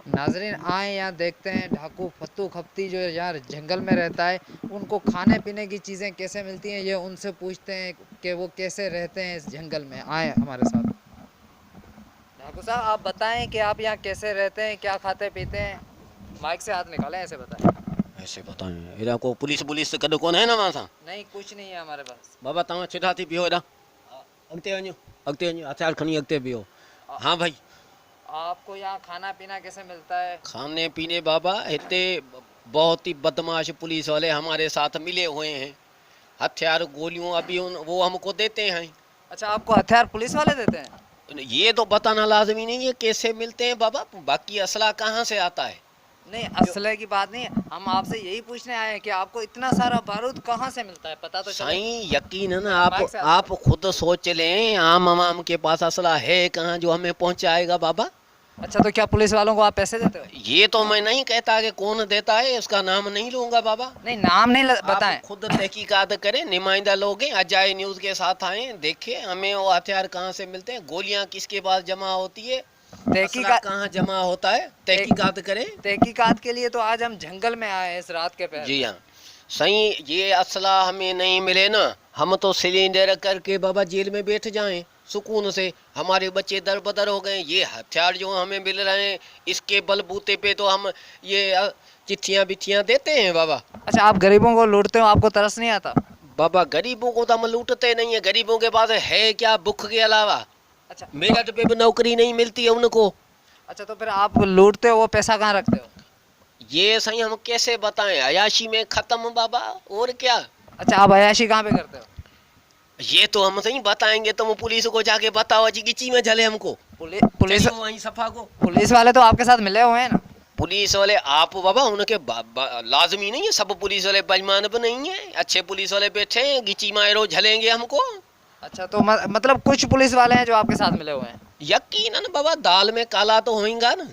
नाजरीन आए यहाँ देखते हैं ढाकू फत्तू खपती जो यार जंगल में रहता है, उनको खाने पीने की चीज़ें कैसे मिलती हैं ये उनसे पूछते हैं कि वो कैसे रहते हैं इस जंगल में। आए हमारे साथ। ढाकू साहब आप बताएं कि आप यहाँ कैसे रहते हैं, क्या खाते पीते हैं। माइक से हाथ निकालें, ऐसे बताएं। ऐसे बताएं एरा को पुलिस पुलिस कद कोन है ना वहाँ सा नहीं कुछ नहीं है हमारे पास। बाबा तव्हां चिठा थी पियो एॾा अॻिते वञो हथियार खणी अॻिते पियो। आ, हाँ भाई आपको यहाँ खाना पीना कैसे मिलता है? खाने पीने बाबा इतने बहुत ही बदमाश पुलिस वाले हमारे साथ मिले हुए हैं। हथियार गोलियों अभी वो हमको देते हैं। अच्छा आपको हथियार पुलिस वाले देते हैं? ये तो बताना लाजमी नहीं है कैसे मिलते हैं बाबा, बाकी असला कहाँ से आता है। नहीं असले की बात नहीं है, हम आपसे यही पूछने आए हैं कि आपको इतना सारा बारूद कहाँ से मिलता है, पता तो चले। साईं यकीन है ना, माइक से आप खुद सोच लें आम आवाम के पास असला है कहाँ जो हमें पहुंचाएगा बाबा। अच्छा तो क्या पुलिस वालों को आप पैसे देते हो? ये तो मैं नहीं कहता कि कौन देता है, उसका नाम नहीं लूंगा बाबा। नहीं नाम नहीं बताएं। आप खुद तहकीकात करें, नुमाइंदा लोग हैं अजाई न्यूज के साथ आए, देखे हमें वो हथियार कहाँ से मिलते हैं, गोलियां किसके पास जमा होती है, तहकीकात कहाँ जमा होता है, तहकीकात करें। तहकीकात के लिए तो आज हम जंगल में आए हैं इस रात के पहर। जी हाँ सही, ये असला हमें नहीं मिले ना हम तो सिलेंडर करके बाबा जेल में बैठ जाएं सुकून से। हमारे बच्चे दर बदर हो गए, ये हथियार जो हमें मिल रहे हैं इसके बलबूते पे तो हम ये चिट्ठियाँ बिट्ठियाँ देते हैं बाबा। अच्छा आप गरीबों को लूटते हो, आपको तरस नहीं आता? बाबा गरीबों को तो हम लूटते नहीं है, गरीबों के पास है क्या भूख के अलावा, अच्छा मेरठ पे भी नौकरी नहीं मिलती है उनको। अच्छा तो फिर आप लूटते हो, वो पैसा कहाँ रखते हो? ये सही हम कैसे बताएं, अयाशी में खत्म बाबा और क्या। अच्छा आप अयाशी कहाँ पे करते हो? ये तो हम सही बताएंगे, तुम पुलिस को जाके बताओ जी गिची में झले हमको। पुलिस वहीं सफा को पुलिस वाले तो आपके साथ मिले हुए हैं ना? पुलिस वाले आप बाबा उनके लाजमी नहीं है, सब पुलिस वाले बेईमान भी नहीं है, अच्छे पुलिस वाले बैठे हैं गिची मारो झलेंगे हमको। अच्छा तो मतलब कुछ पुलिस वाले हैं जो आपके साथ मिले हुए हैं? यकीनन बाबा दाल में काला तो होएगा ना।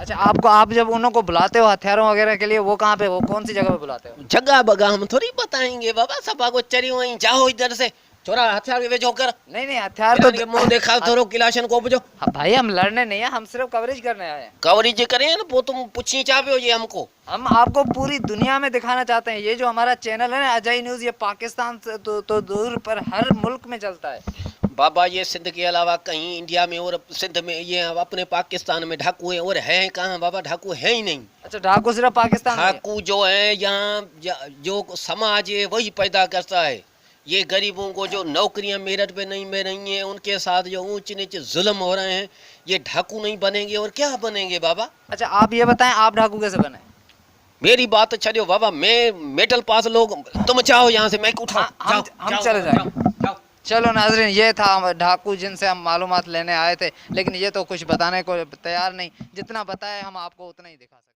अच्छा आप जब उनको बुलाते हो हथियारों वगैरह के लिए, वो कहाँ पे, वो कौन सी जगह पे बुलाते हो? जगह बगा हम थोड़ी बताएंगे बाबा, सफा को चरी वहीं जाओ इधर से छोरा हथियार के बेचो कर। नहीं हथियार तो मुंह देखा थोड़ो किलाशन को बुझो। हाँ, भाई हम लड़ने नहीं है, हम सिर्फ कवरेज करने आए हैं। कवरेज करें ना, वो तुम पूछी चाहते हो ये हमको। हम आपको पूरी दुनिया में दिखाना चाहते हैं, ये जो हमारा चैनल है ना अजय न्यूज, ये पाकिस्तान से तो दूर पर हर मुल्क में चलता है बाबा। ये सिंध के अलावा कहीं इंडिया में और सिंध में, ये अपने पाकिस्तान में ढाकू है और है कहाँ बाबा, ढाकू है ही नहीं। अच्छा ढाकू सिर्फ पाकिस्तान में है? ढाकू जो है यहाँ जो समाज है वही पैदा करता है। ये गरीबों को जो नौकरियां मेरठ पे नहीं मिल रही हैं, उनके साथ जो ऊंच नीच जुल्म हो रहे हैं, ये ढाकू नहीं बनेंगे और क्या बनेंगे बाबा। अच्छा आप ये बताएं आप ढाकू कैसे बने? मेरी बात छो बाबा, मैं मेटल पास लोग, तुम चाहो यहाँ से मैं उठाओ। हम चले जाएंगे। चलो नाजरीन, ये था ढाकू जिनसे हम मालूमात लेने आए थे, लेकिन ये तो कुछ बताने को तैयार नहीं, जितना बताया हम आपको उतना ही दिखा सकते।